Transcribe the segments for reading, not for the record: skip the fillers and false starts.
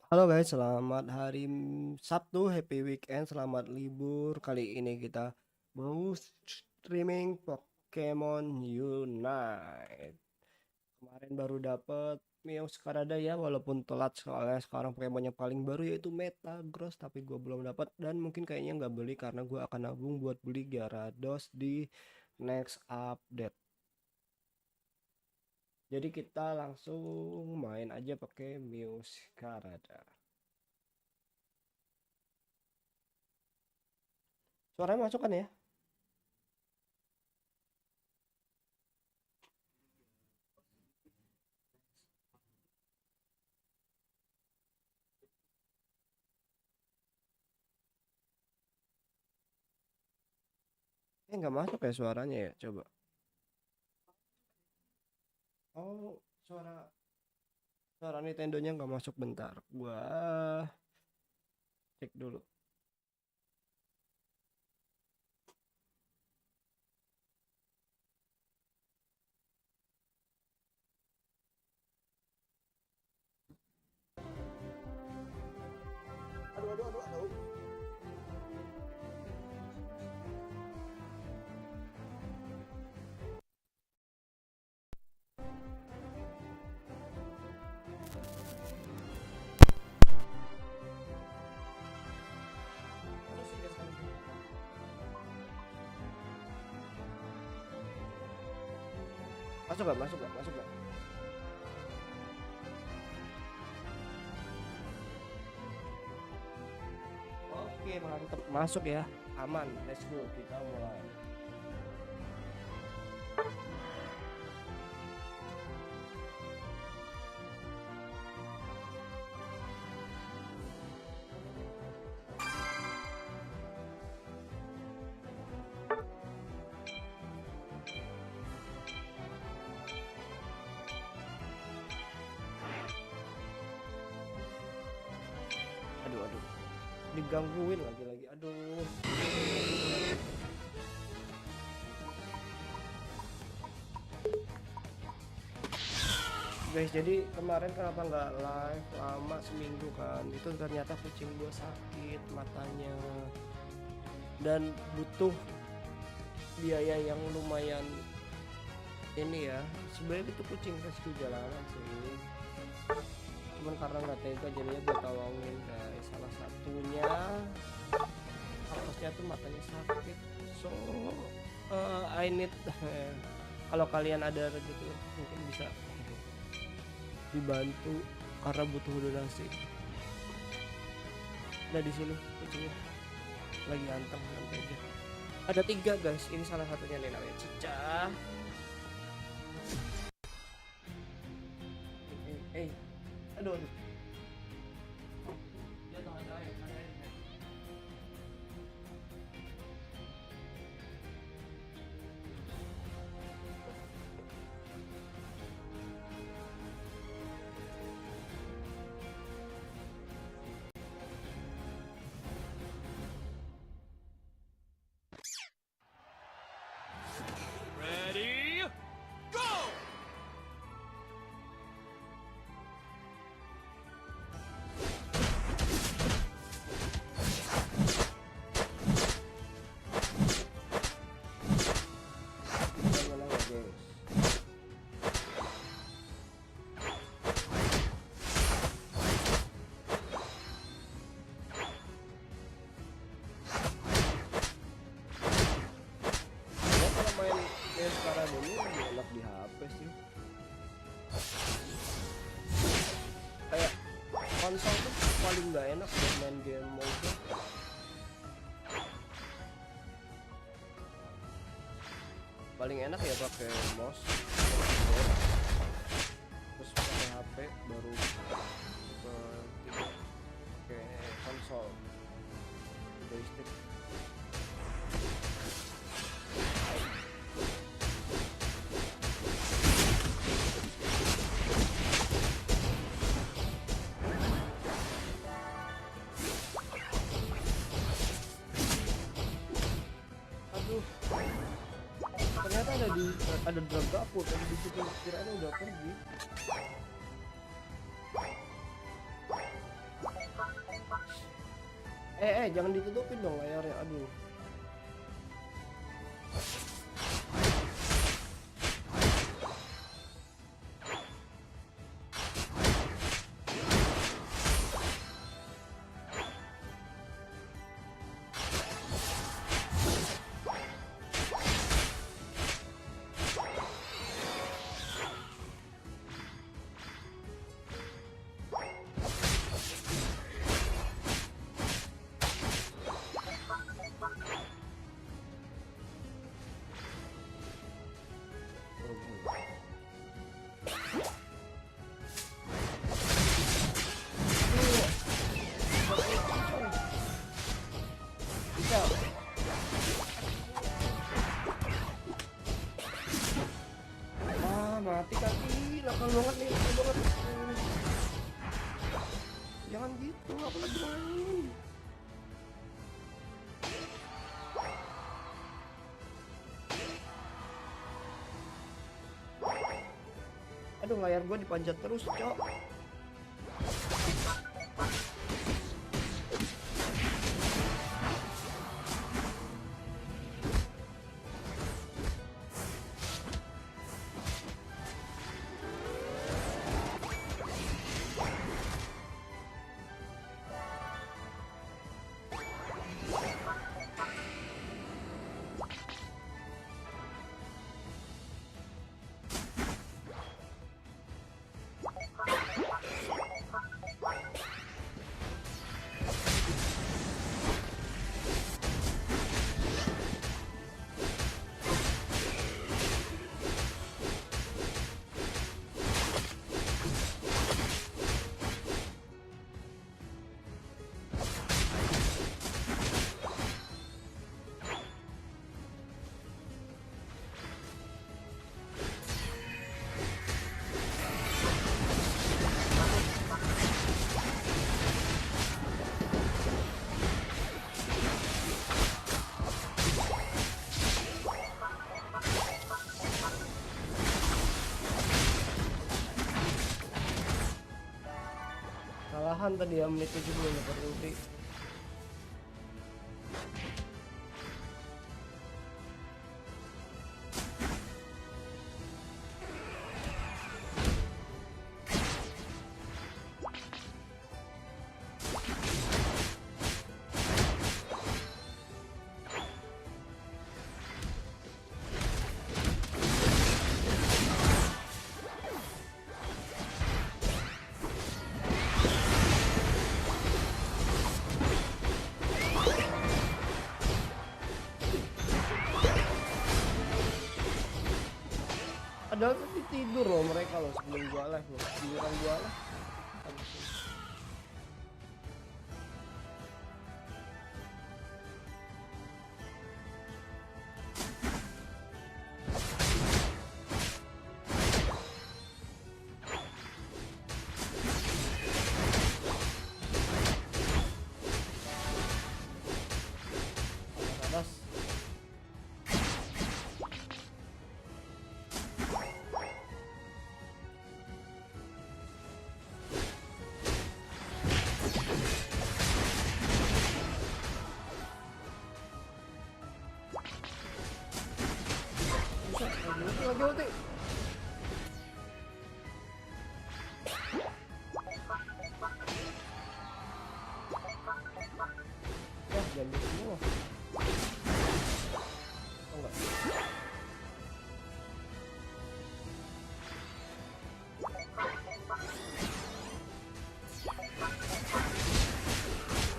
Halo guys, selamat hari Sabtu, happy weekend, selamat libur. Kali ini kita mau streaming Pokemon Unite. Kemarin baru dapet Meow Skarada ya, walaupun telat soalnya sekarang Pokemonnya paling baru yaitu Metagross, tapi gue belum dapat dan mungkin kayaknya nggak beli karena gue akan nabung buat beli Gyarados di next update. Jadi kita langsung main aja pakai Meow Skarada. Suaranya masuk kan ya? Nggak masuk ya suaranya ya, coba. Oh, suara suara Nintendo-nya nggak masuk, bentar. Gua cek dulu. Aduh, aduh, aduh, aduh. Masuk gak? Masuk gak? Masuk gak? Oke, mantep. Masuk ya. Aman. Let's go. Kita mulai. Aduh, aduh. Digangguin lagi-lagi. Aduh. Guys, jadi kemarin kenapa nggak live lama seminggu kan? Itu ternyata kucing gue sakit matanya dan butuh biaya yang lumayan ini ya. Sebenarnya itu kucing rescue jalanan sih, cuman karena nggak tega jadinya gue tolongin guys. Salah satunya harusnya tuh matanya sakit, so I need kalau kalian ada gitu mungkin bisa dibantu karena butuh donasi. Nah di sini kucingnya lagi anteng, nanti aja. Ada 3 guys, ini salah satunya nih namanya Cica. Aduh, aduh. Jatuh, ada air, ada air. Ready, go! Kita menang ya guys. Ya kalau main sekarang ini lebih enak di HP sih. Kayak konsol tuh paling nggak enak buat main game mode. Paling enak ya pakai mouse, terus pakai HP, baru pakai konsol joystick. Aduh, ternyata ada Dragapult tadi di situ, kirain udah pergi. Jangan ditutupin dong layarnya, aduh. Mati kaki, nakal banget nih, nakal banget. Jangan gitu, aku lagi main. Aduh, layar gua dipanjat terus, cok. Kalahan tadi ya, menit 70 dapat ulti. Padahal tadi tidur loh mereka loh sebelum gua live loh, giliran gua live. Atas. Lagi ulti. Ya, jadi semua. Oh, enggak.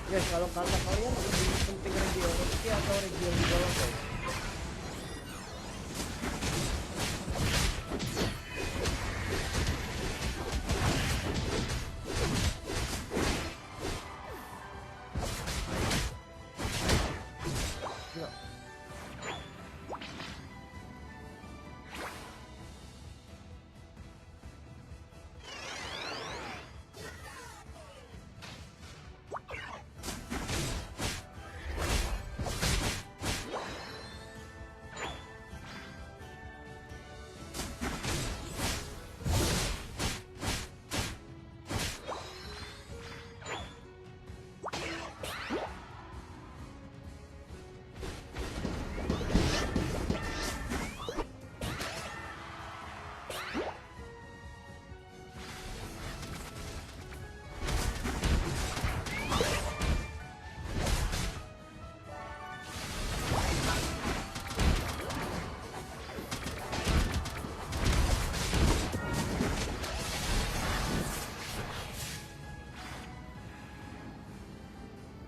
Guys, kalau kata kalian lebih penting region rezeki atau region di bawah, guys? Enggak.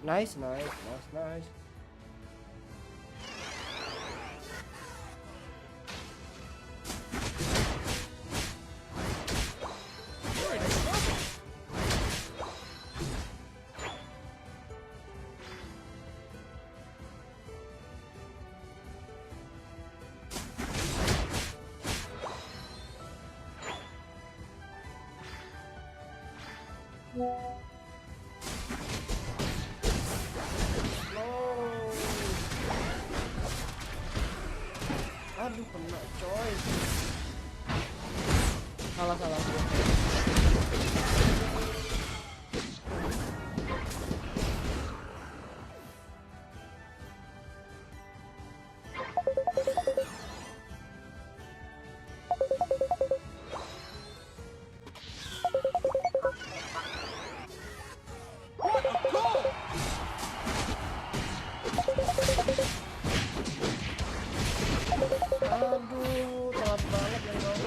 Nice, nice, nice, nice. Aduh, kena coy. Salah. Aduh, telat banget yang mau.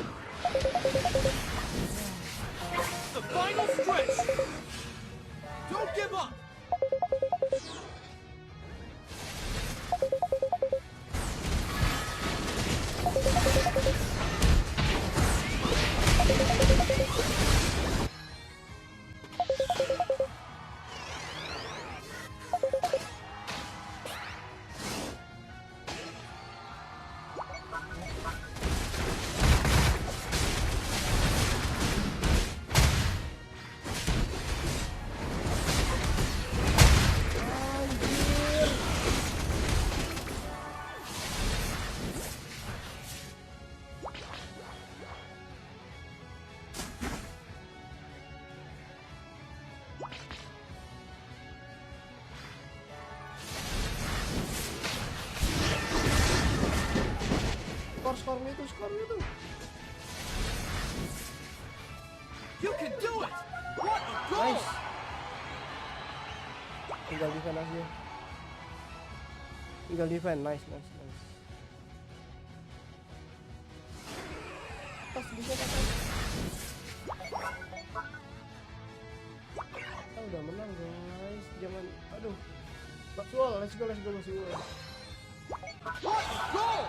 The final stretch. Don't give up. Skornya tuh. You can do it. What a goal. Nice. Tinggal defend aja. Tinggal defend. Nice. Pas bisa kata. Kita udah menang guys. Jangan. Aduh. Maxwell, let's go. What a goal.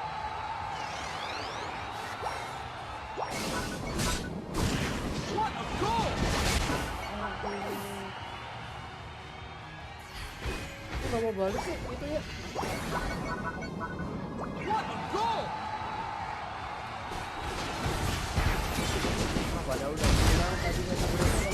What a goal! Nggak mau balik sih itu ya. What a goal! Padahal udah menang tadi nggak berhasil.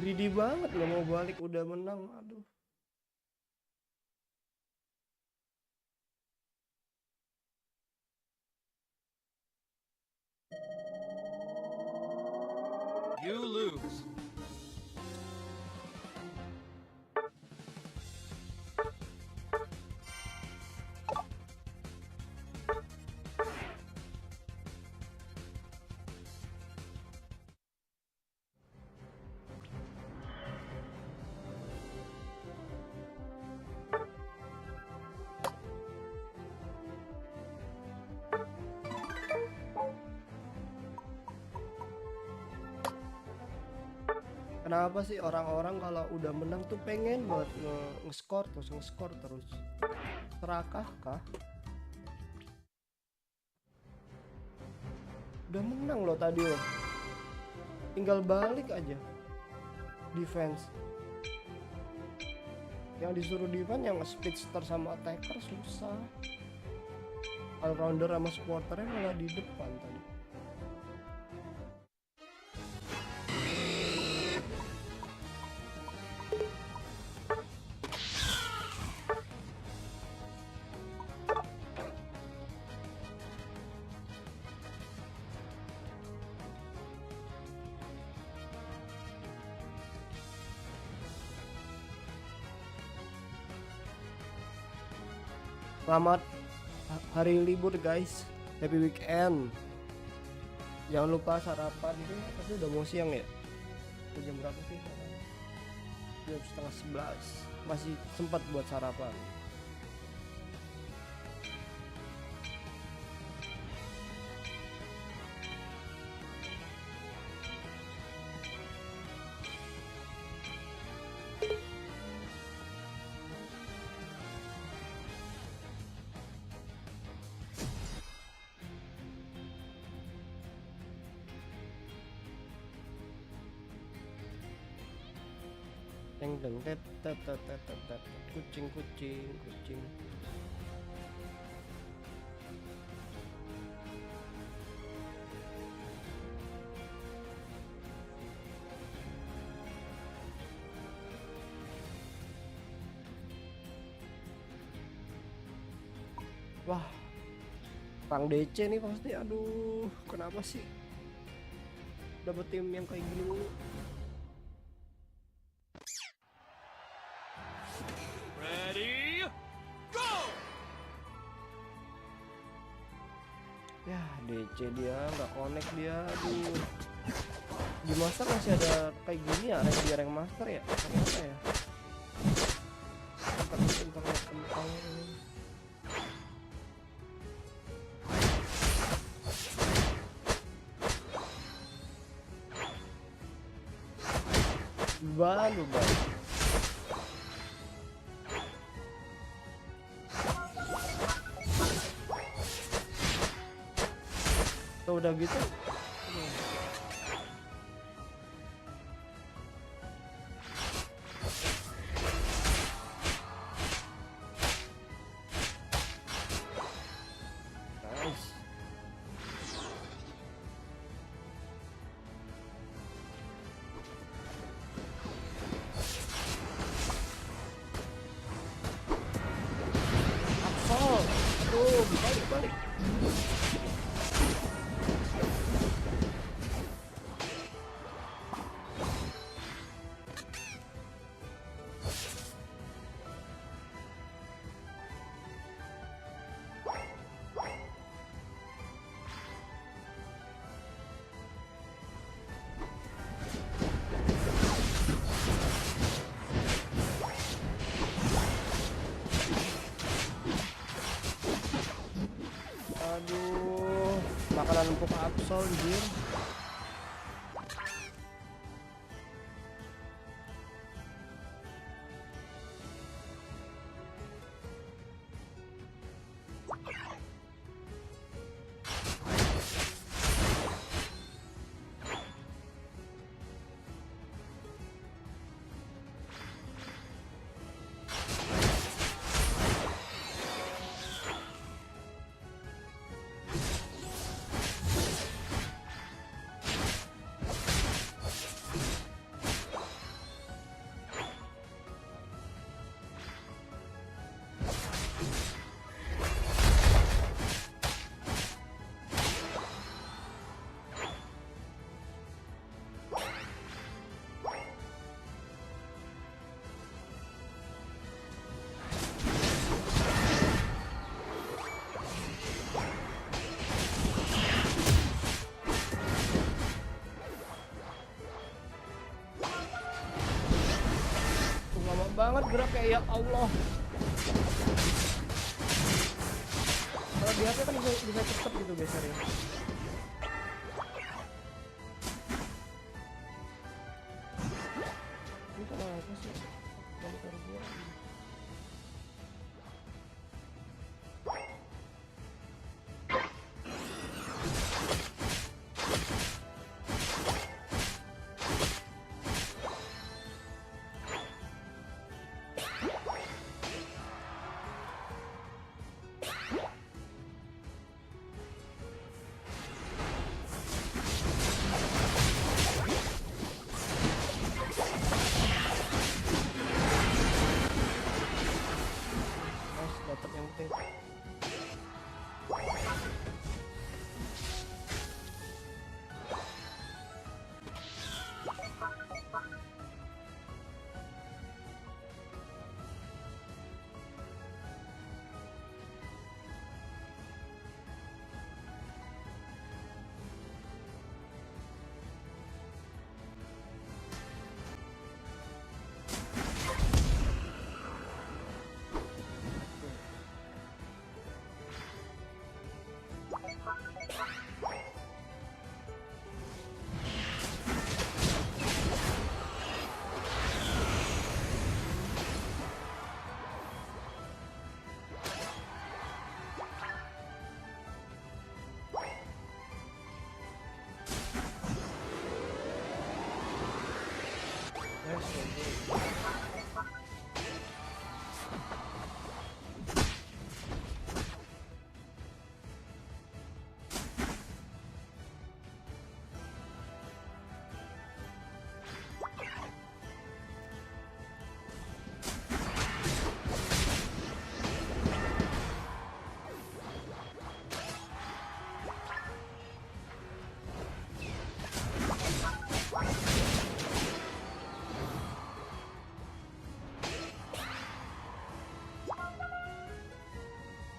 Greedy banget, nggak mau balik udah menang. Aduh. You lose. Kenapa sih orang-orang kalau udah menang tuh pengen buat nge-score terus serakah kah? Udah menang loh tadi loh, tinggal balik aja defense. Yang disuruh defense yang speedster sama attacker susah, all rounder sama supporternya malah di depan tadi. Selamat hari libur guys, happy weekend. Jangan lupa sarapan itu, tapi udah mau siang ya. Itu jam berapa sih? jam setengah 11, masih sempat buat sarapan. Teng teng tet tet tet tet tet tet. Kucing kucing kucing. Wah, perang DC nih pasti. Aduh, kenapa sih dapet tim yang kayak gini mulu? Ready, go! Ya DC dia nggak connect dia. Aduh, di master masih ada kayak gini ya, rank dia rank master ya, ternyata ya. Internet kentang. Baru baru. Tuh udah gitu. Nice. Absol. Tuh, balik. Aduh, makanan empuk Absol anjir. Lama banget geraknya, ya Allah. Kalau di HP kan bisa cepet gitu gesernya. Ini kenapa sih monitor gua?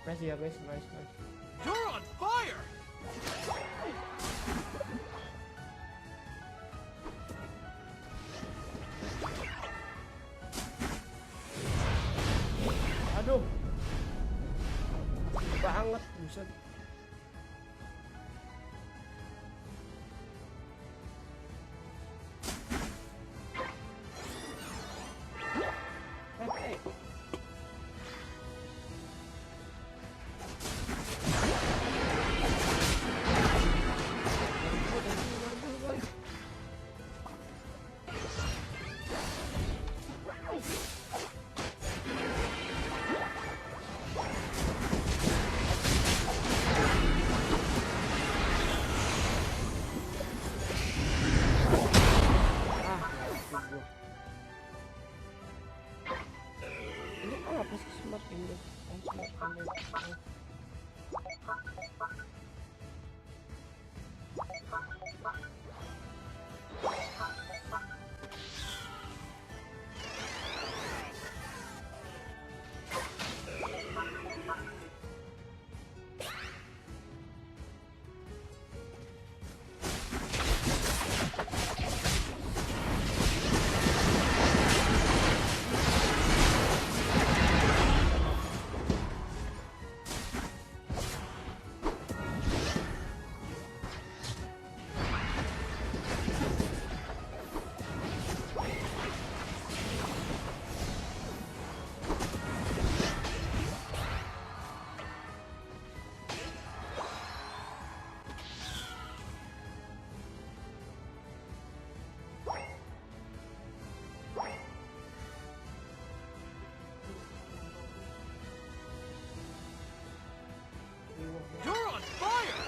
Nice ya guys, nice. You're on fire! Aduh, banget, buset. Ini apa sih smart index? Smart index. You're on fire!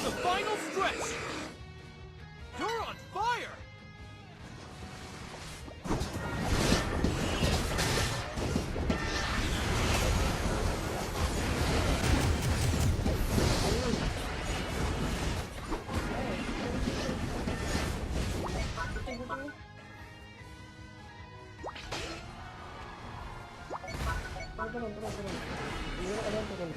The final stretch! You're on fire! Turun. Ini ada yang turun.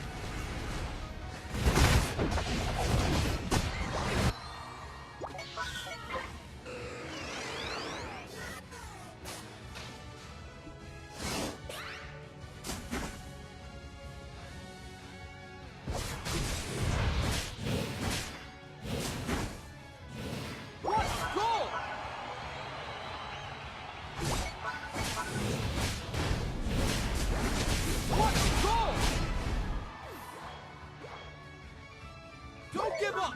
What a goal! What a goal! Don't give up!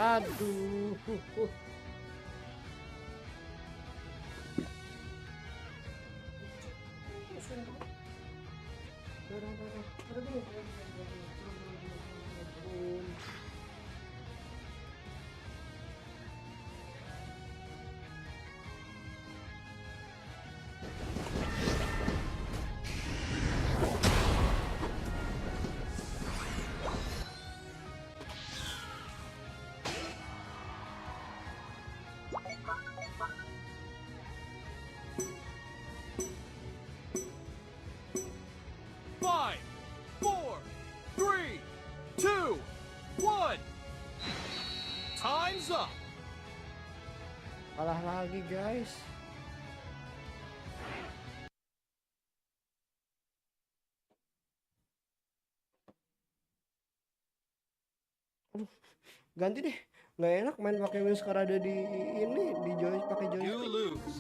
Aduh. Five, four, three, two, one. Time's up. Kalah lagi guys. Aduh, ganti deh. Nggak enak main pakai wings karena ada di ini di pakai You joystick. lose.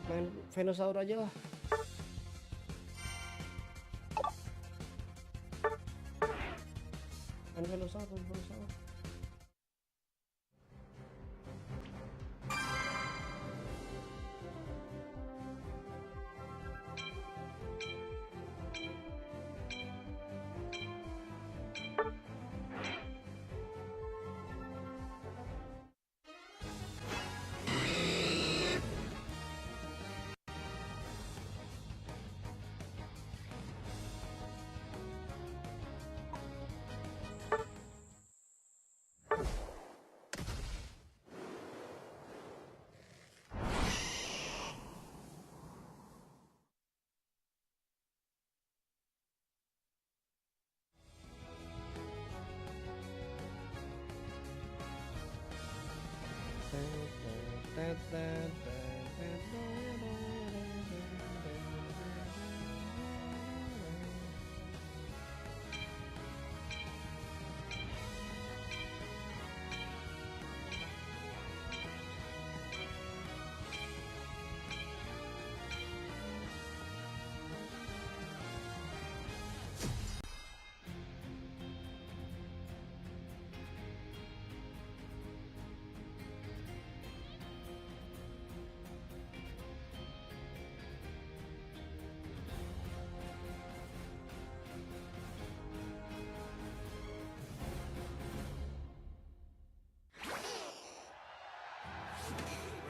Main Venusaur aja lah. Main Venusaur.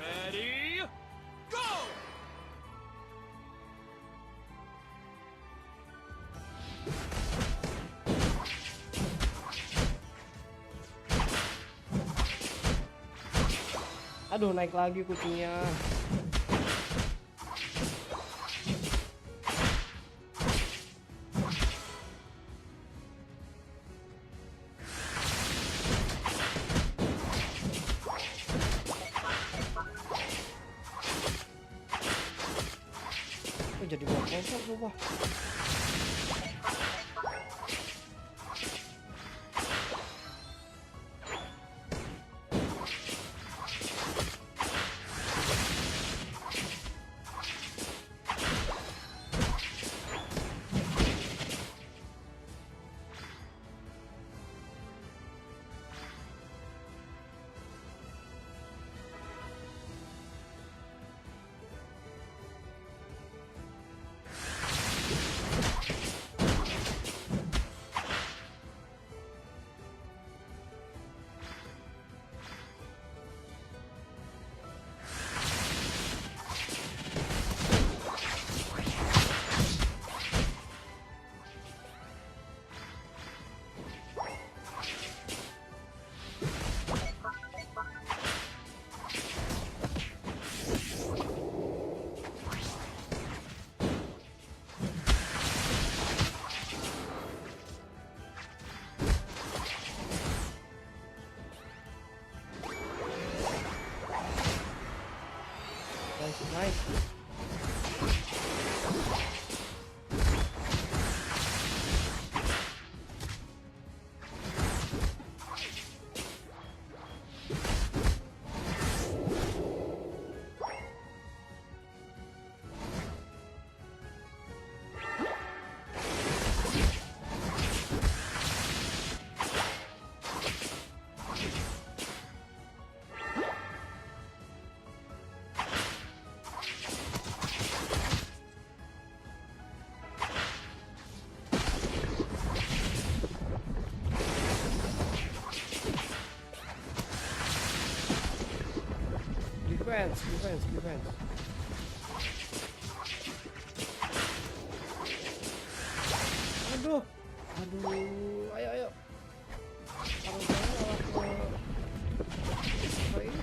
Ready, go! Aduh, naik lagi kucingnya. Oh, jadi gak kosong sumpah. Nice. defense. Aduh, ayo. Taruh malah ke ini.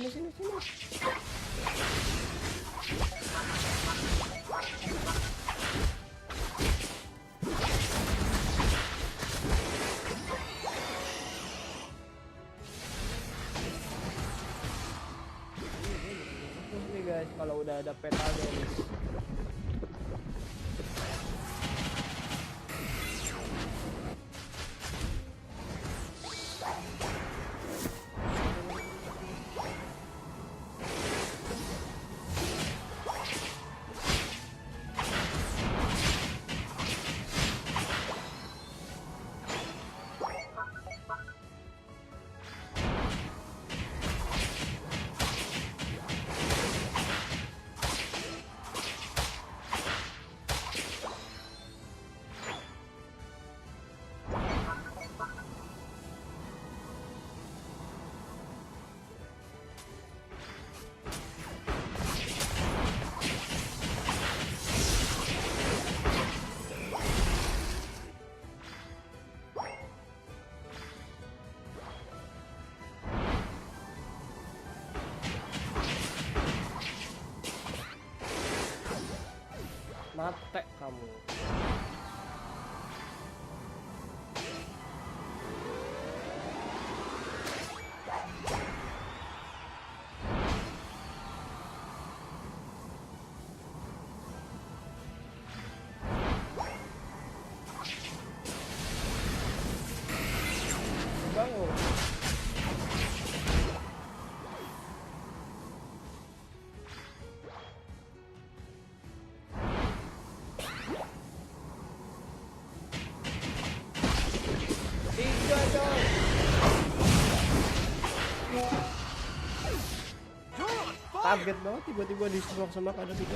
Sini. Ini guys, kalau udah ada peta guys. Mate kamu. Bangun. Kaget banget tiba-tiba diserang sama kada 3.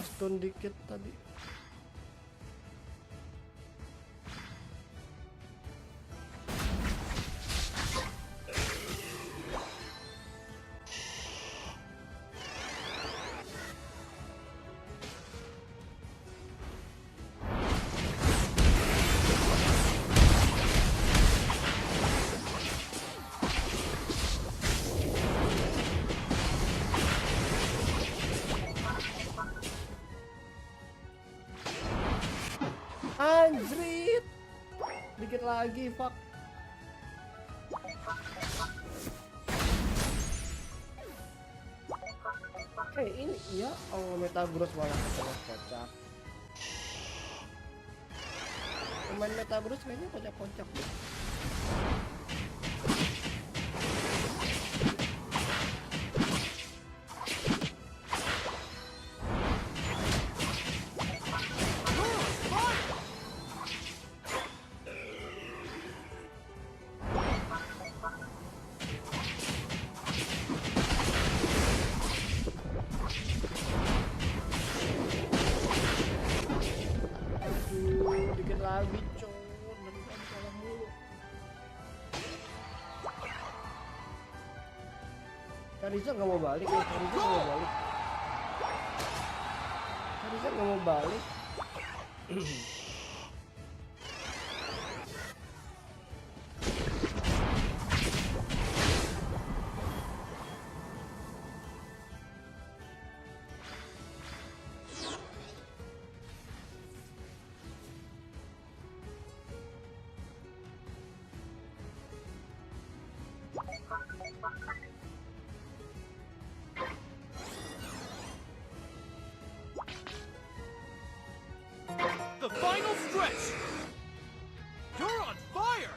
Stun dikit tadi. Anjrit, dikit lagi, fuck. Ini ya, oh Metagross malah kocak. Pemain Metagross kayaknya kocak-kocak deh. Dikit lagi cowok dan salah mulu. Kariza nggak mau balik ya, Kariza nggak mau balik. Masa nggak mau balik? The final stretch! You're on fire!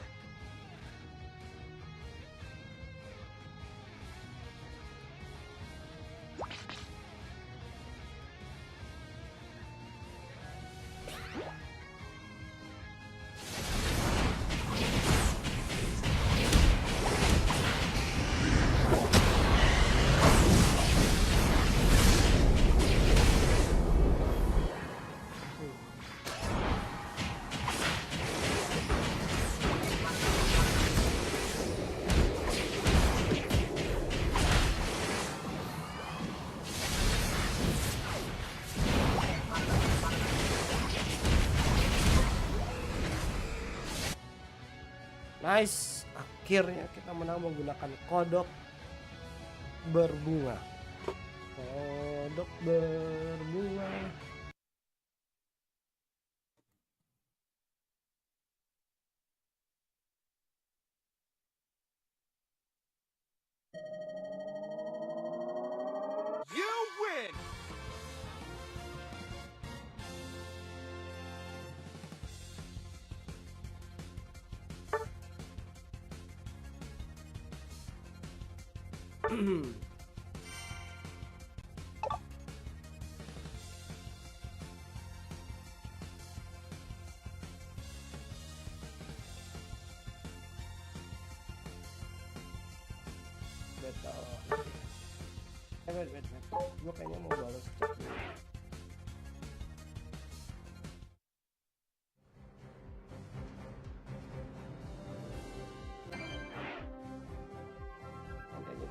Nice, akhirnya kita menang menggunakan kodok berbunga. Kodok berbunga. You win! Betul. Bet. Gue kayaknya mau balas chat dulu. Nanti aja.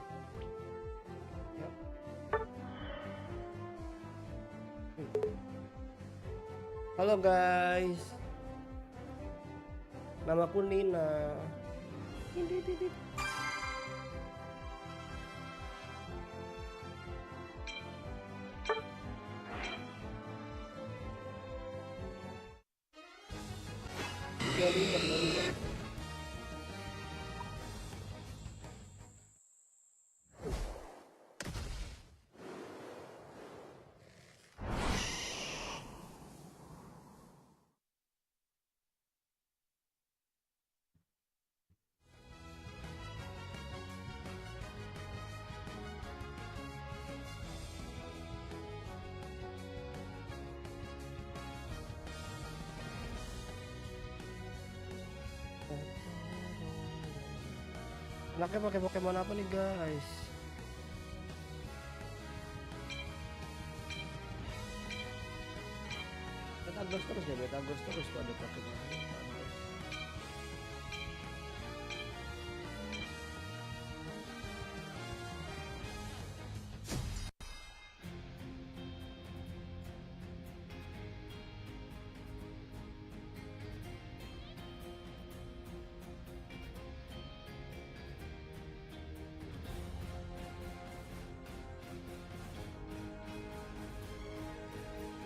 Yap. Halo guys. Namaku Nina. Dit. Anaknya pakai Pokemon apa nih guys? Betagos terus ya, Betagos terus tuh ada Pokemon.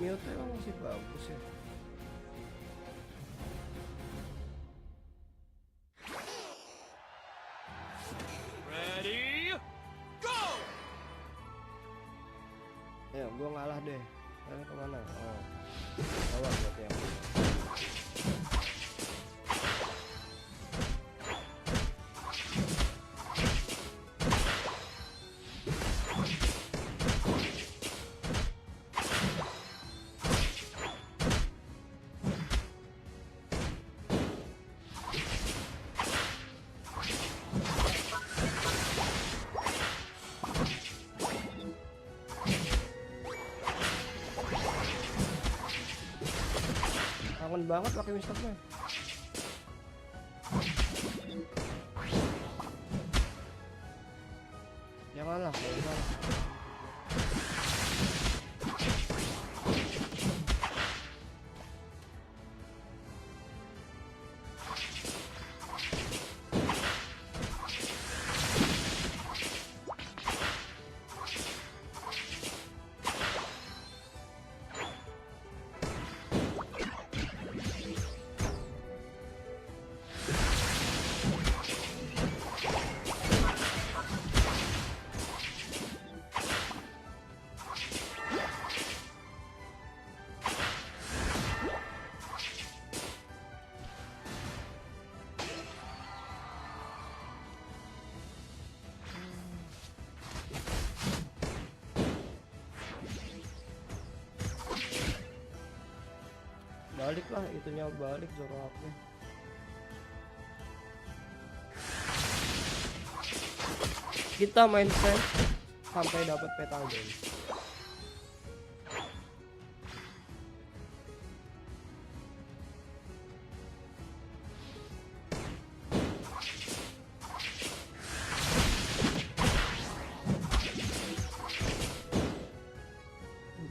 Mewtwo emang masih bagus ya. Ready, go! Ya, gua ngalah deh. Kalian kemana? Oh, bawah berarti yang. Kangen banget pakai Mistopnya. Janganlah, jangan. Balik lah itunya, balik Zoroarknya. Kita main save sampai dapat petal dance.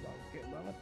Bangke banget.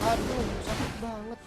Aduh, sakit banget.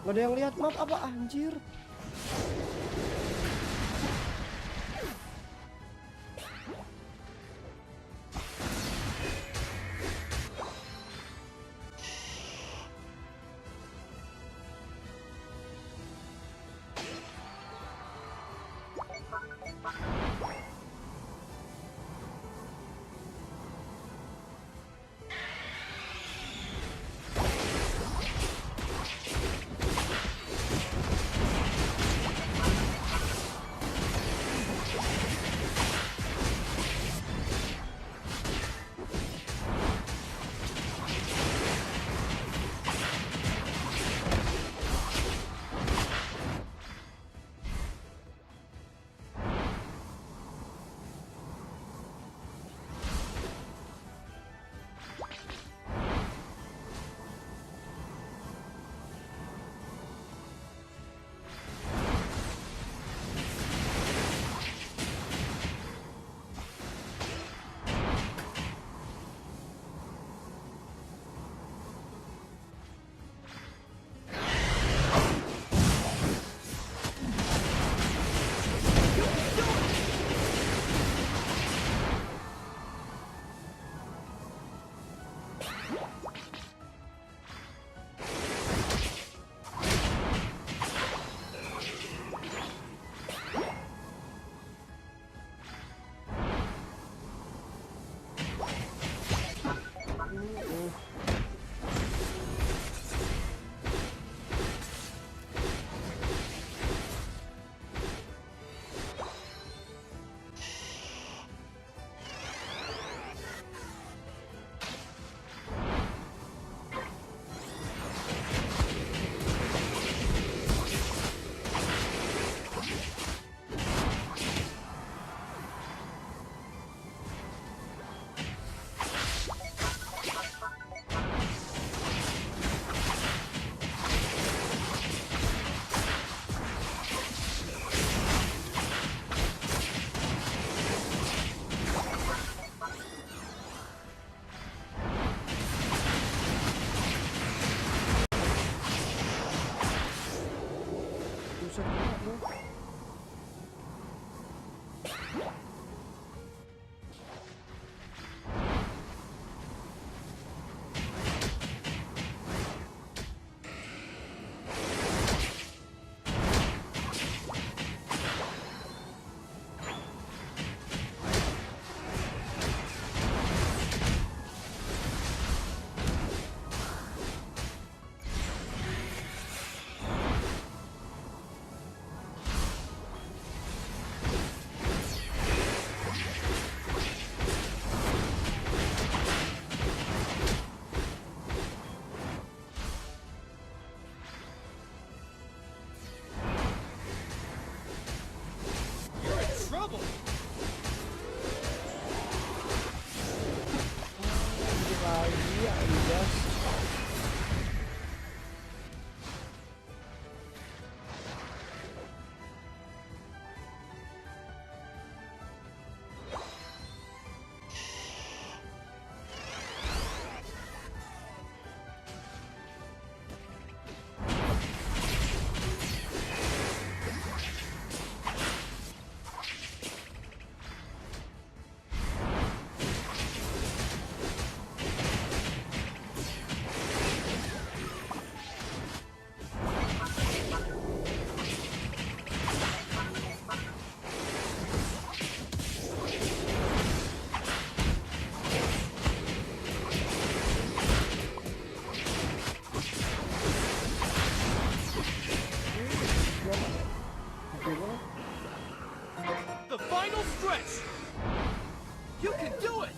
Gak ada yang lihat map apa anjir. final stretch. You can do it.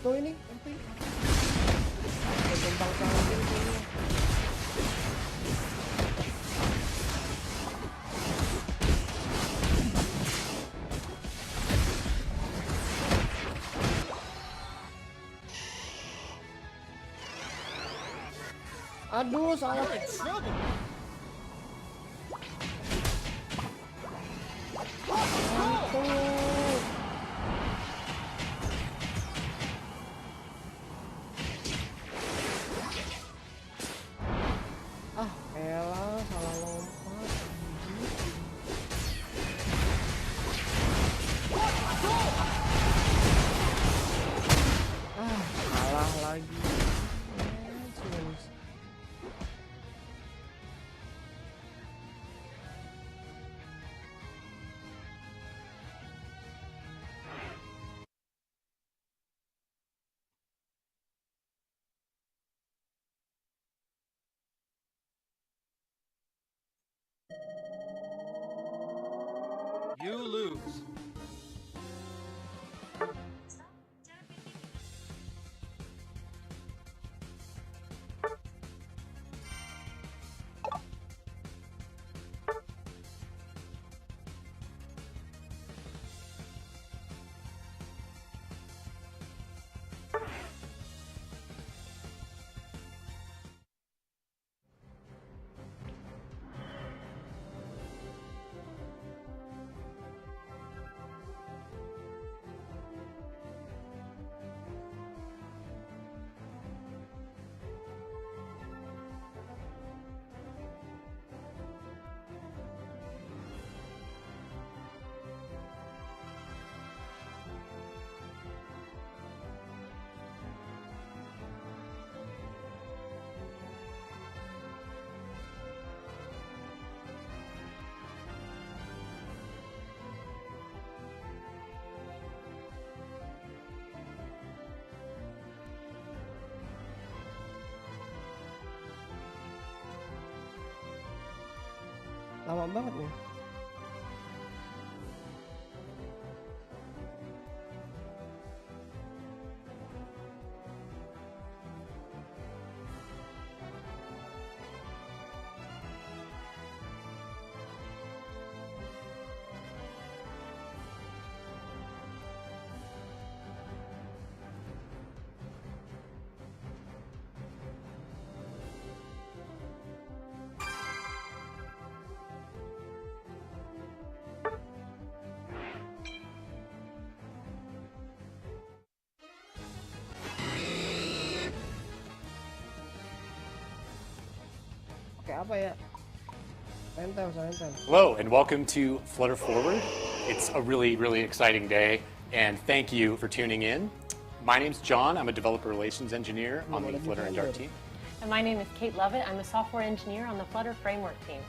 Tuh ini. Tembang tangan ini. Aduh, salah. You're in trouble. Elah, salah lompat. Kalah lagi. You lose. Lama banget nih. Oke, apa ya? Nempel. Hello and welcome to Flutter Forward. It's a really, really exciting day and thank you for tuning in. My name's John. I'm a developer relations engineer on the Flutter and Dart team. And my name is Kate Lovett. I'm a software engineer on the Flutter Framework team.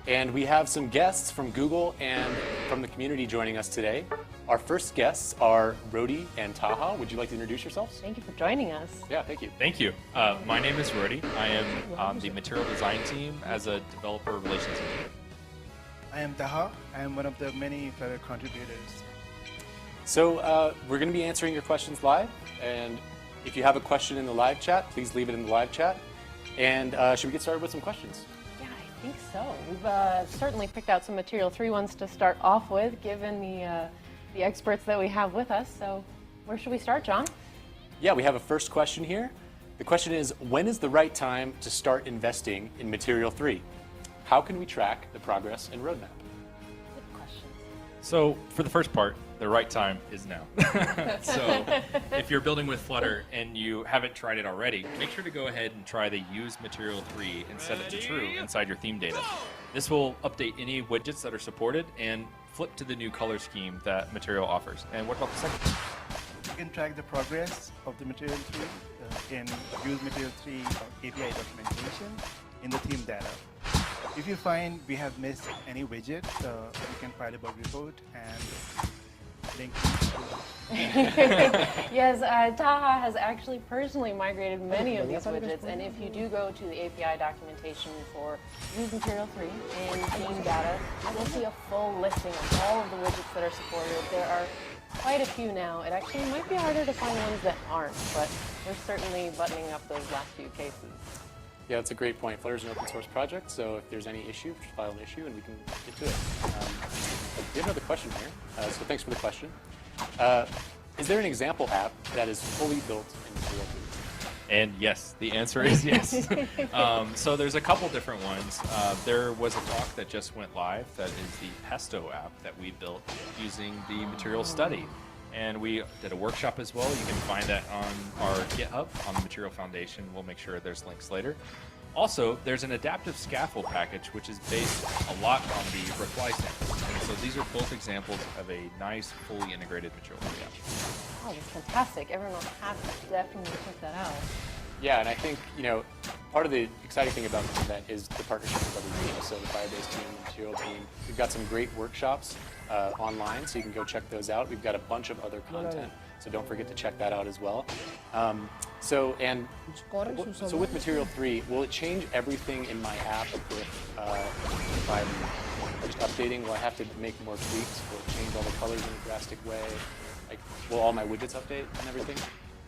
And we have some guests from Google and from the community joining us today. Our first guests are Rodi and Taha. Would you like to introduce yourselves? Thank you for joining us. Yeah, thank you. Thank you. My name is Rodi. I am on the material design team as a developer relations engineer. I am Taha. I am one of the many Flutter contributors. So we're going to be answering your questions live. And if you have a question in the live chat, please leave it in the live chat. And should we get started with some questions? Yeah, I think so. We've certainly picked out some Material 3 ones to start off with, given the experts that we have with us. So where should we start, John? Yeah, we have a first question here. The question is, when is the right time to start investing in Material 3? How can we track the progress and roadmap? Good question. So for the first part, the right time is now. So if you're building with Flutter and you haven't tried it already, make sure to go ahead and try the use material 3 and set it to true inside your theme data. This will update any widgets that are supported and flip to the new color scheme that material offers. And what about the second? You can track the progress of the material 3 in use material 3 API documentation in the theme data. If you find we have missed any widget, you can file a bug report and link Yes, Taha has actually personally migrated many of these widgets, and if you do go to the API documentation for Use Material 3 in theme data, you'll see a full listing of all of the widgets that are supported. There are quite a few now. It actually might be harder to find ones that aren't, but we're certainly buttoning up those last few cases. Yeah, that's a great point. Flutter's an open source project, so if there's any issue, just file an issue and we can get to it. We have another question here, so thanks for the question. Is there an example app that is fully built in Material 3? And yes, the answer is yes. So there's a couple different ones. There was a talk that just went live that is the Pesto app that we built using the Material Study. And we did a workshop as well. You can find that on our GitHub on the Material Foundation. We'll make sure there's links later. Also, there's an adaptive scaffold package, which is based a lot on the reply samples. And so these are both examples of a nice, fully integrated Material 3 app. Oh, that's fantastic. Everyone will have to definitely check that out. Yeah, and I think, part of the exciting thing about this event is the partnership with other teams. So the Firebase team, the Material team. We've got some great workshops online, so you can go check those out. We've got a bunch of other content, so don't forget to check that out as well. So with Material 3, will it change everything in my app if I'm just updating? Will I have to make more tweaks? Will it change all the colors in a drastic way? Like, will all my widgets update and everything?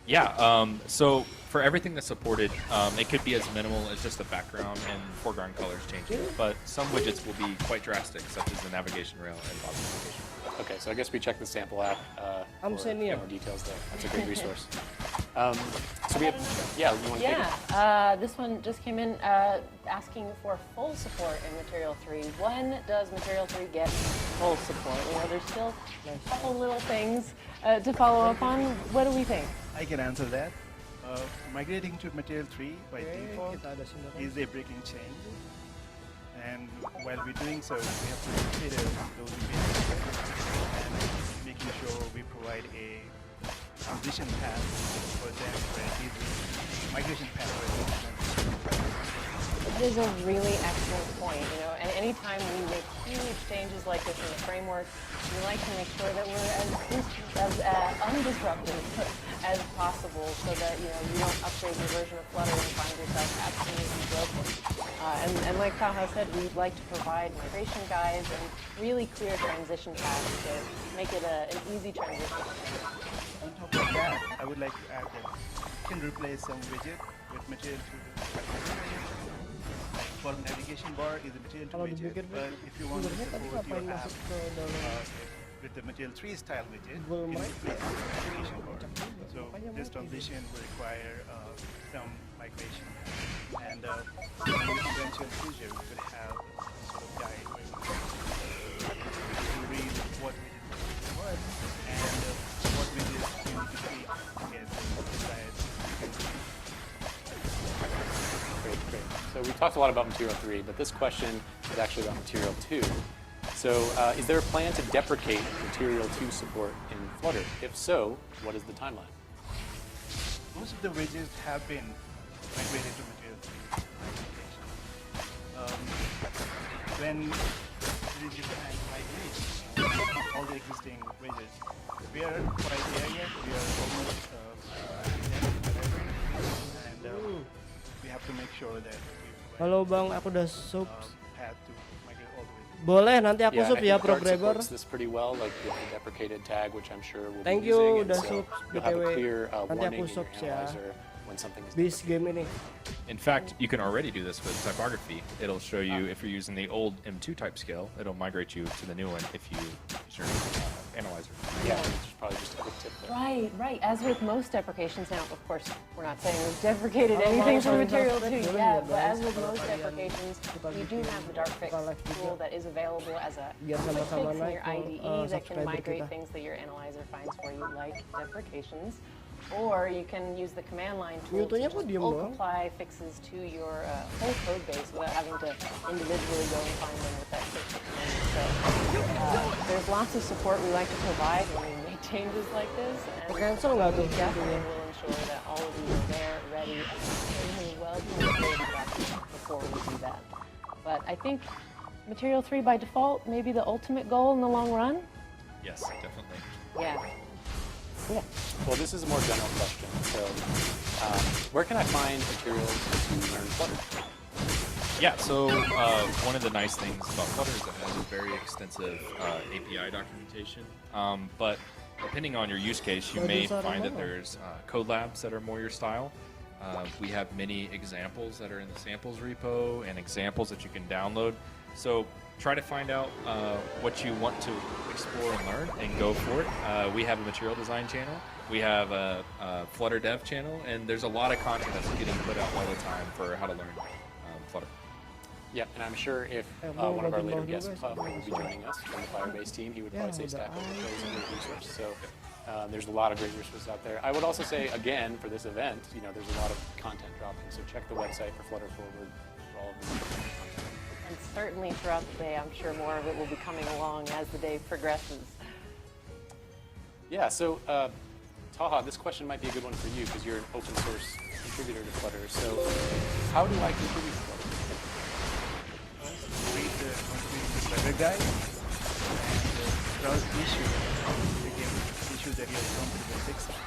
Yeah, so for everything that's supported, it could be as minimal as just the background and foreground colors changing, but some widgets will be quite drastic, such as the navigation rail and box navigation. Okay, so I guess we check the sample app for senior. more details there. That's a great resource. So we have, you want to take it? This one just came in asking for full support in Material 3. When does Material 3 get full support? There's still a couple little things to follow up on. What do we think? I can answer that. Migrating to Material 3 by default is a breaking change. And while we're doing so, we have to consider those images and making sure we provide a transition path for them very easy, migration path for them. It is a really excellent point, and anytime we make huge changes like this in the framework, we like to make sure that we're as undisruptive as possible so that, you don't upgrade your version of Flutter and find yourself absolutely broken. And like Taha said, we'd like to provide migration guides and really clear transition paths to make it an easy transition. On top of that, I would like to add that you can replace some widget with Material 2. For navigation bar is a Material 2 widget, but if you want to support your app with the Material 3 style widget, you can replace the navigation bar. So this transition will require some migration, and in the eventual future we could have some sort of guide where you read what widget what and what widgets you need to tweak to get the desired. Great. So we talked a lot about Material 3, but this question is actually about Material 2. So is there a plan to deprecate Material 2 support in Flutter? If so, what is the timeline? Most of the widgets have been migrated to Material 3. When there is a migration, all the existing widgets, we are quite there yet. We are almost and we have to make sure that we Halo Bang, aku udah sub. had to migrate all the way. Boleh nanti aku sub I ya think Dart programmer. supports this pretty well, like with the deprecated tag, which I'm sure we'll Thank be you, using. udah And so sub you'll have a BTW. clear Nanti warning aku in sub your ya. analyzer when something is Bis game ini. In fact, you can already do this with typography. It'll show you if you're using the old M2 type scale, it'll migrate you to the new one if you use your analyzer. Yeah, which is probably just a quick tip there. Right, right. As with most deprecations, now, of course, we're not saying we've deprecated anything from Material 2 yet, but as with most deprecations, you do have the dark fix tool that is available as a quick fix in your IDE that can migrate things that your analyzer finds for you, like deprecations. Or you can use the command line tool to just bulk apply fixes to your whole code base without having to individually go and find them with that quick fix menu. So there's lots of support we like to provide when we make changes like this, and we definitely will ensure that all of you are there, ready, and well before we do that. But I think Material 3 by default may be the ultimate goal in the long run. Yes, definitely. Yeah. Yeah. Well, this is a more general question. So, where can I find materials to learn Flutter? Yeah, so one of the nice things about Flutter is it has a very extensive API documentation. But depending on your use case, you may find that there's code labs that are more your style. We have many examples that are in the samples repo and examples that you can download. So try to find out what you want to explore and learn and go for it. We have a material design channel. We have a Flutter dev channel, and there's a lot of content that's getting put out all the time for how to learn Flutter. Yeah, and I'm sure if one of our later guests would be joining us from the Firebase team, he would probably say Stack Overflow is a great resource. So there's a lot of great resources out there. I would also say, again, for this event, there's a lot of content dropping. So check the website for Flutter Forward for all of the content. And certainly throughout the day, I'm sure more of it will be coming along as the day progresses. Yeah, so Taha, this question might be a good one for you because you're an open source contributor to Flutter. So how do I contribute to Flutter? Read the Flutter guide and browse issues. Again, issues that you're comfortable fixing.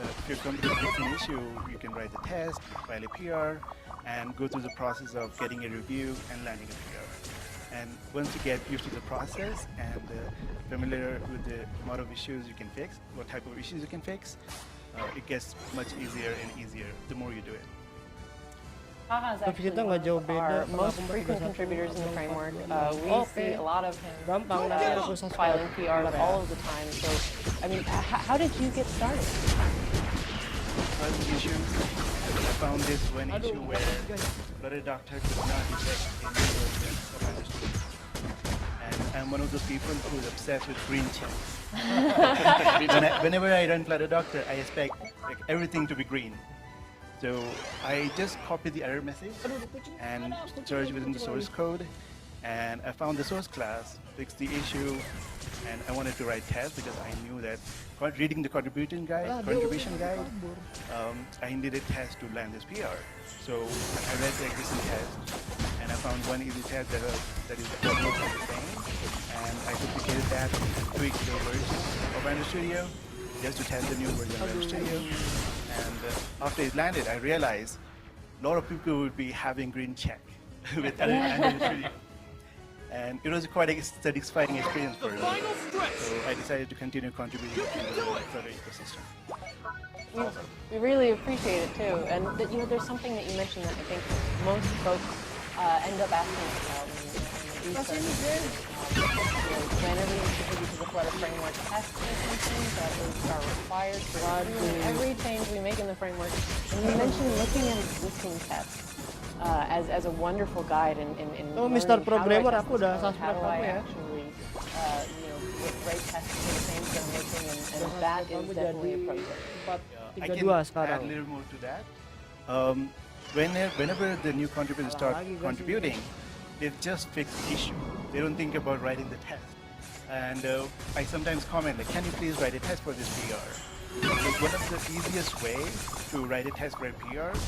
If you're comfortable fixing an issue, you can write the test, file a PR, and go through the process of getting a review and landing a PR. And once you get used to the process and familiar with the amount of issues you can fix, what type of issues you can fix, it gets much easier and easier the more you do it. Taha is actually one of our most frequent contributors in the framework. We see a lot of him filing PRs all of the time. So, I mean, how did you get started? First issue, I found this one issue where Flutter Doctor could not detect any version of understood. And I'm one of those people who's obsessed with green checks. Whenever I run Flutter Doctor, I expect everything to be green. So I just copied the error message and searched within the source code, and I found the source class, fixed the issue, and I wanted to write tests because I knew that reading the contribution guide, I needed test to land this PR. So I read the existing test, and I found one easy test that is almost the same, and I duplicated that and tweaked the version of Render Studio just to test the new version of Render Studio. And after it landed, I realized a lot of people would be having green check with Render Studio. And it was quite a satisfying experience for me. So I decided to continue contributing to the Flutter ecosystem. We really appreciate it too. And there's something that you mentioned that I think most folks end up asking about when you do whenever you contribute to the Flutter framework, tests are something that are required for every change we make in the framework. And you mentioned looking at existing tests. As a wonderful guide in Mr. Programmer, aku udah subscribe kamu ya. Actually, write tests for the things I'm making, and that is definitely a process. I can add a little more to that. Whenever the new contributors start contributing, they just fix the issue. They don't think about writing the test. And I sometimes comment, like, can you please write a test for this PR? So one of the easiest ways to write a test for a PR is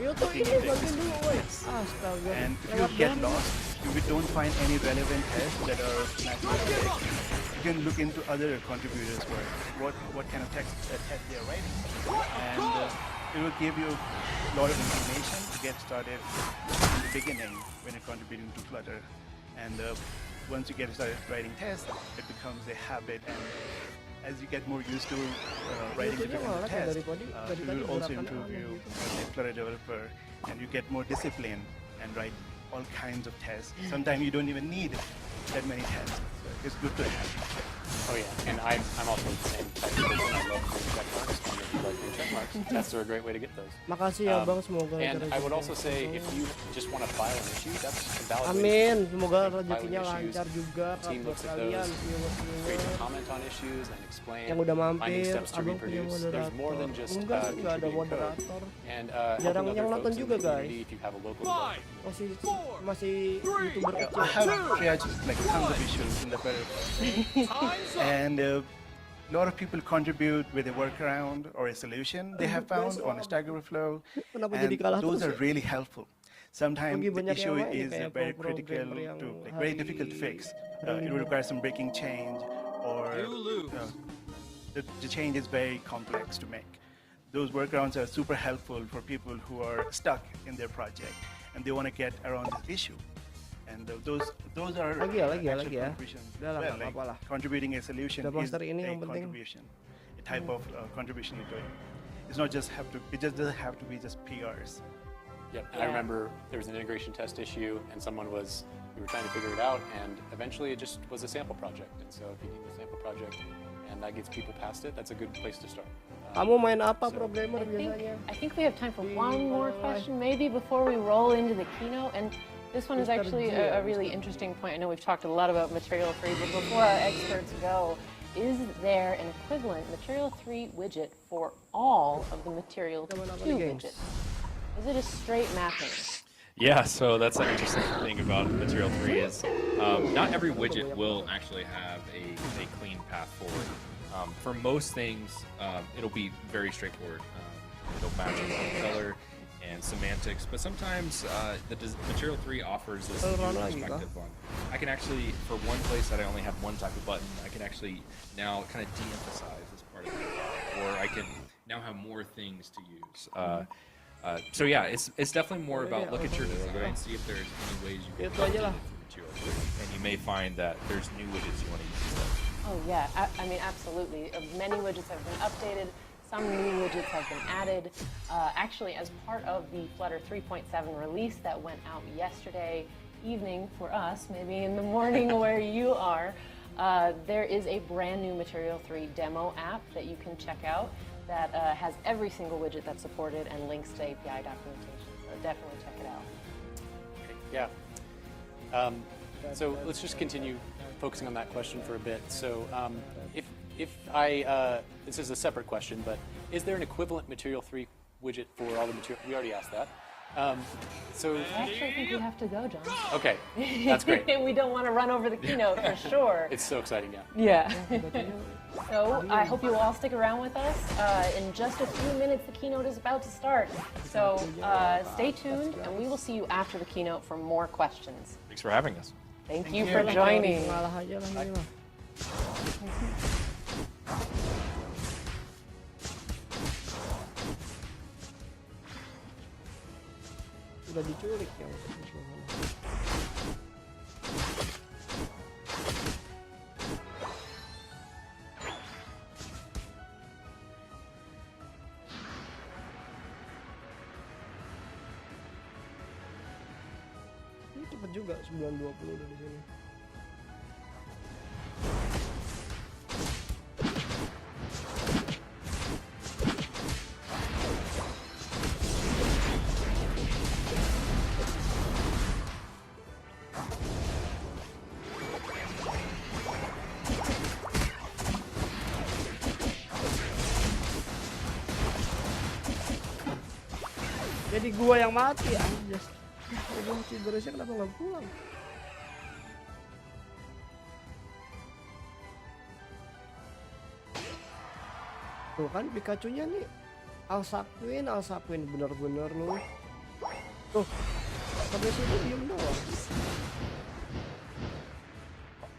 looking into existing tests. And if you get lost, if you don't find any relevant tests that are naturally fixed, you can look into other contributors' work, what kind of test they are writing. And it will give you a lot of information to get started in the beginning when you're contributing to Flutter. And once you get started writing tests, it becomes a habit. And as you get more used to writing different tests, it will also improve you as a Flutter developer, and you get more discipline and write all kinds of tests. Sometimes you don't even need that many tests. So it's good to have. Oh yeah, and I'm also the same type of person. I love doing check marks. And if you like doing check marks, tests are a great way to get those. Makasih ya bang, semoga And I would rezekinya also say if you just want to file an issue, that's a valid way to Amin, start. semoga Like, rezekinya filing issues, lancar juga team buat looks at kalian, those, viewer-viewer great to comment on issues and explain, yang udah finding mampir. steps to Abang punya reproduce. There's more than moderator. just Enggak, nggak ada contributing code. moderator. And Jarang helping yang other nonton folks in juga, the guys. community if you have a local Five, Masih youtuber I kecil. have triaged like tons of issues in the Federal, time's up. and a lot of people contribute with a workaround or a solution they have found on a Stack Overflow, Kenapa and jadi kalah those terus are ya? really helpful. Sometimes Rugi the banyak issue yang lain is kayak very pro-programmer critical yang to, like very hari difficult to fix. It will require some breaking change, or You lose. the change is very complex to make. Those workarounds are super helpful for people who are stuck in their project and they want to get around this issue. And those are Lagi ya, actual ya. contributions. Udah lah, nggak like apa-apa lah. contributing a solution Udah is master ini a yang penting. contribution, a type of contribution you're doing. It's not just it just doesn't have to be just PRs. Yep. And I remember there was an integration test issue, and we were trying to figure it out, and eventually it just was a sample project. And so if you need the sample project, and that gets people past it, that's a good place to start. Kamu main apa programmer I biasanya? think we have time for one more question, maybe before we roll into the keynote. And this one is Mr. actually G, a really interesting point. I know we've talked a lot about Material 3, but before our experts go, is there an equivalent Material 3 widget for all of the Material 2 widgets? Is it a straight mapping? Yeah, so that's an interesting thing about Material 3 is not every widget will actually have a clean path forward. For most things, it'll be very straightforward. It'll match color and semantics, but sometimes Material 3 offers this new perspective on. I can actually, for one place that I only have one type of button, I can actually now kind of de-emphasize this part of the or I can now have more things to use. So yeah, it's definitely more about look at your design, see if there's any ways you can update it for Material 3, and you may find that there's new widgets you want to use instead. Oh yeah, I mean absolutely. Many widgets have been updated. Some new widgets have been added. Actually, as part of the Flutter 3.7 release that went out yesterday evening for us, maybe in the morning where you are, there is a brand new Material 3 demo app that you can check out that has every single widget that's supported and links to API documentation. So definitely check it out. Yeah. So let's just continue focusing on that question for a bit. So if I, this is a separate question, but is there an equivalent Material 3 widget for all the material? We already asked that. So I actually think we have to go, John. okay, that's great. We don't want to run over the keynote for sure. It's so exciting, yeah. Yeah. So I hope you will all stick around with us. In just a few minutes, the keynote is about to start. So stay tuned, and we will see you after the keynote for more questions. Thanks for having us. Thank you for joining. Ngalah aja lah ini mah. Udah diculik yang ini cepet juga 9.20 udah di sini. Jadi gua yang mati anjir. Belum Ciberesnya kenapa nggak pulang? Tuh kan Pikachu-nya nih Alsaquin bener-bener lu. Tuh sampai sini diem doang.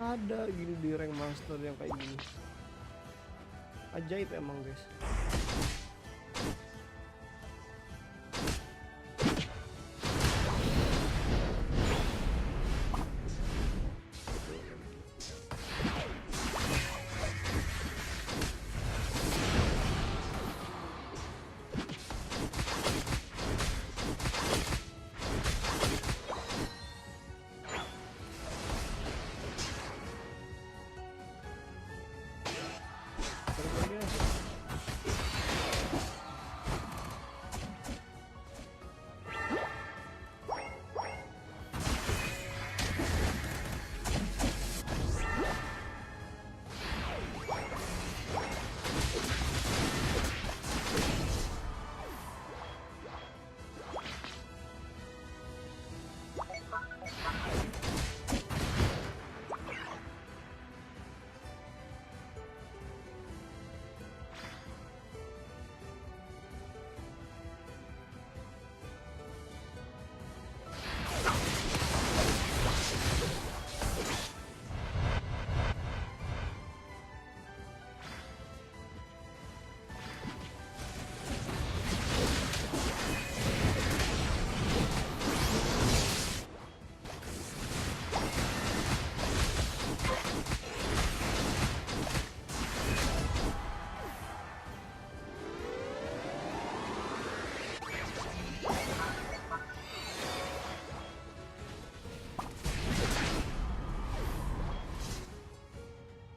Ada gini di rank master yang kayak gini. Ajaib emang guys.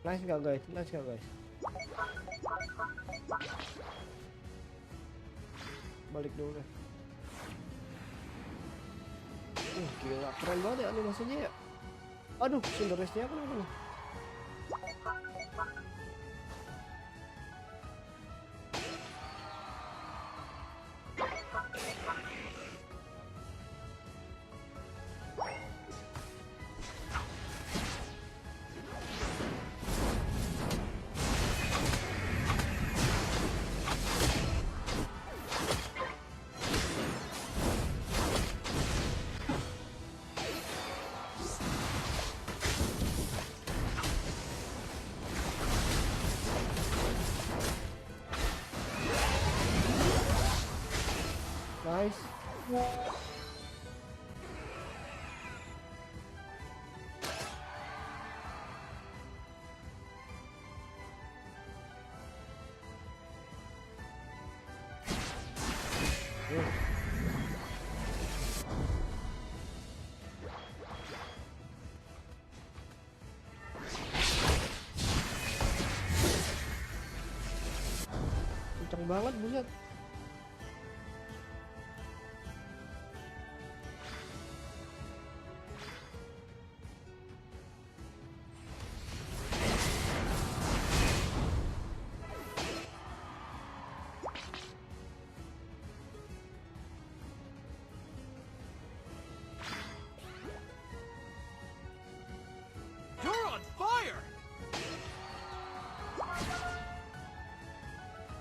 Nice nggak guys? Nice nggak guys? Balik dulu deh. Gila, keren banget ya animasinya ya. Aduh, Cinderesnya kenapa nih? Nice. Kenceng banget buset. You're on fire!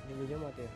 Dulunya mati ya.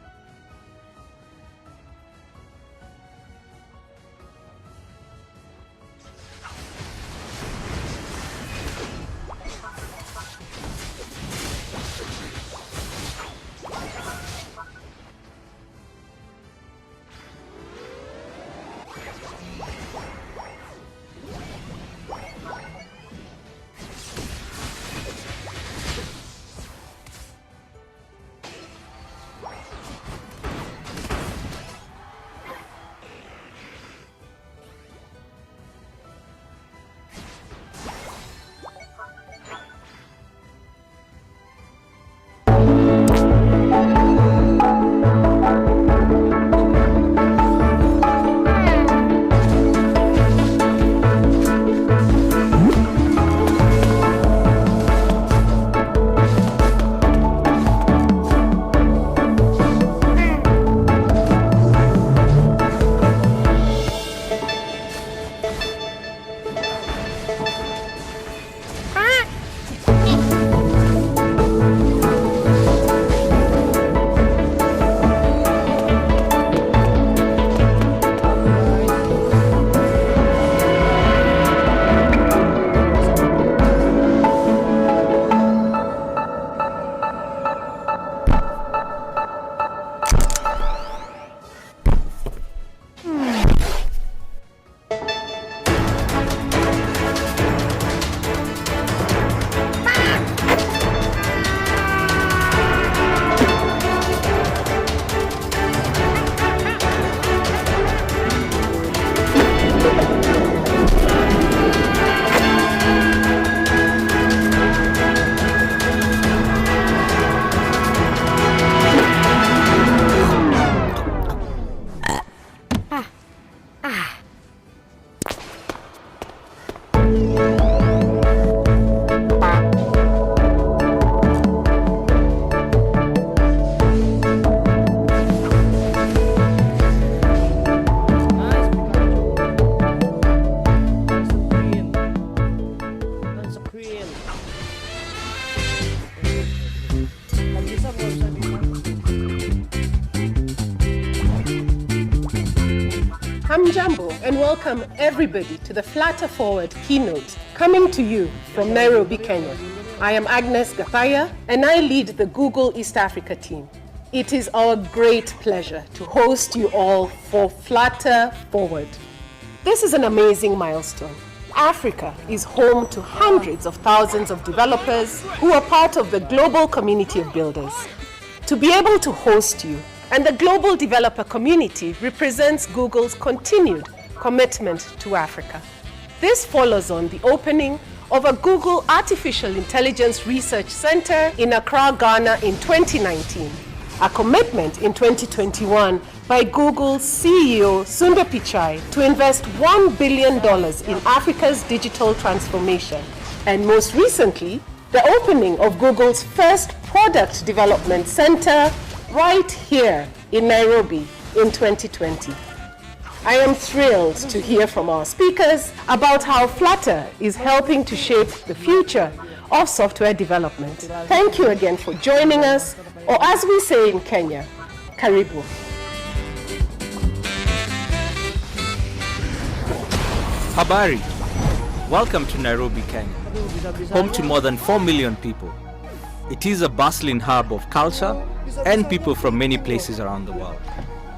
Hamjambo and welcome everybody to the Flatter Forward keynote coming to you from Nairobi, Kenya. I am Agnes Gathaya and I lead the Google East Africa team. It is our great pleasure to host you all for Flatter Forward. This is an amazing milestone. Africa is home to hundreds of thousands of developers who are part of the global community of builders. To be able to host you and the global developer community represents Google's continued commitment to Africa. This follows on the opening of a Google Artificial Intelligence Research Center in Accra, Ghana in 2019. A commitment in 2021 by Google's CEO Sundar Pichai to invest $1 billion in Africa's digital transformation. And most recently, the opening of Google's first product development center right here in Nairobi in 2020. I am thrilled to hear from our speakers about how Flutter is helping to shape the future of software development. Thank you again for joining us, or as we say in Kenya, Karibu. Habari. Welcome to Nairobi, Kenya, home to more than 4 million people. It is a bustling hub of culture and people from many places around the world.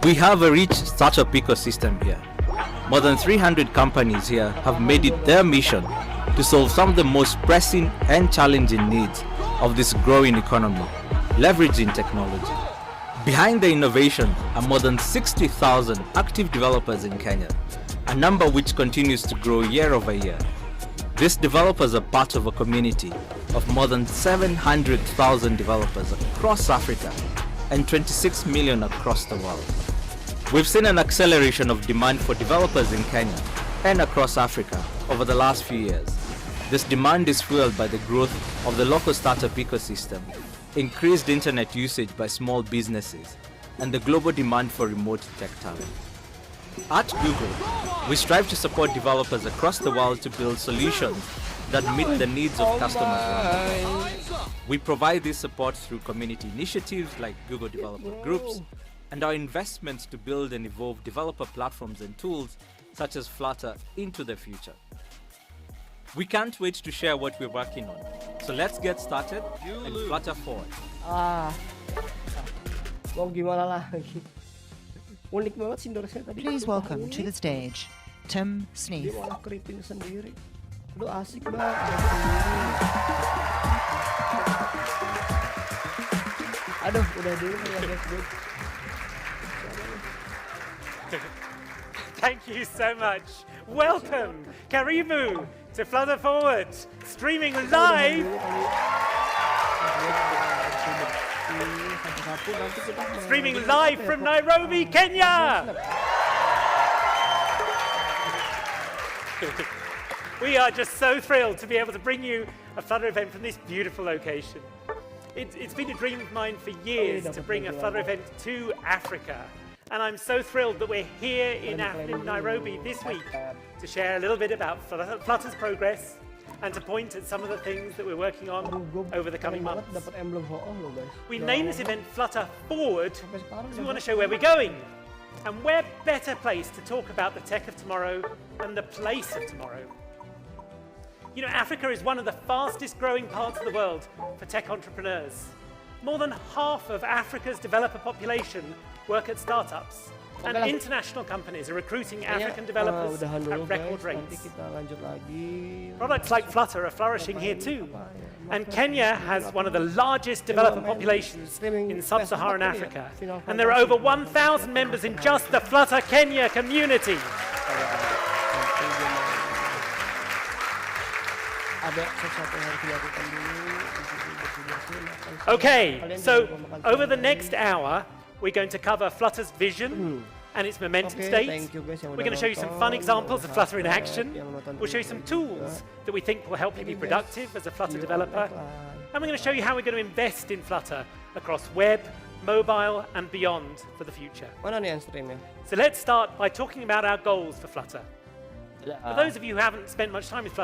We have a rich startup ecosystem here. More than 300 companies here have made it their mission to solve some of the most pressing and challenging needs of this growing economy, leveraging technology. Behind the innovation are more than 60,000 active developers in Kenya, a number which continues to grow year over year. These developers are part of a community of more than 700,000 developers across Africa and 26 million across the world. We've seen an acceleration of demand for developers in Kenya and across Africa over the last few years. This demand is fueled by the growth of the local startup ecosystem, increased internet usage by small businesses, and the global demand for remote tech talent. At Google, we strive to support developers across the world to build solutions that meet the needs of customers around the world. We provide this support through community initiatives like Google Developer Groups and our investments to build and evolve developer platforms and tools such as Flutter into the future. We can't wait to share what we're working on. So let's get started and flutter forward. Mau gimana lagi? Unik banget sih endorse tadi. Please welcome to the stage, Tim Dia Sneath. malah keriting sendiri. Aduh asik banget. Aduh udah dulu ya guys. Thank you so much. Welcome, Karibu, to Flutter Forward, streaming live. Streaming live from Nairobi, Kenya. We are just so thrilled to be able to bring you a Flutter event from this beautiful location. It's been a dream of mine for years to bring a Flutter event to Africa. And I'm so thrilled that we're here in Nairobi this week to share a little bit about Flutter's progress and to point at some of the things that we're working on over the coming months. We named this event Flutter Forward because we want to show where we're going. And where better place to talk about the tech of tomorrow than the place of tomorrow? You know, Africa is one of the fastest growing parts of the world for tech entrepreneurs. More than half of Africa's developer population work at startups. And international companies are recruiting African developers at record rates. Products like Flutter are flourishing here too. And Kenya has one of the largest developer populations in sub-Saharan Africa. And there are over 1,000 members in just the Flutter Kenya community. Okay, so over the next hour, we're going to cover Flutter's vision and its momentum state. We're going to show you some fun examples of Flutter in action. We'll show you some tools that we think will help you be productive as a Flutter developer. And we're going to show you how we're going to invest in Flutter across web, mobile, and beyond for the future. So let's start by talking about our goals for Flutter. For those of you who haven't spent much time with Flutter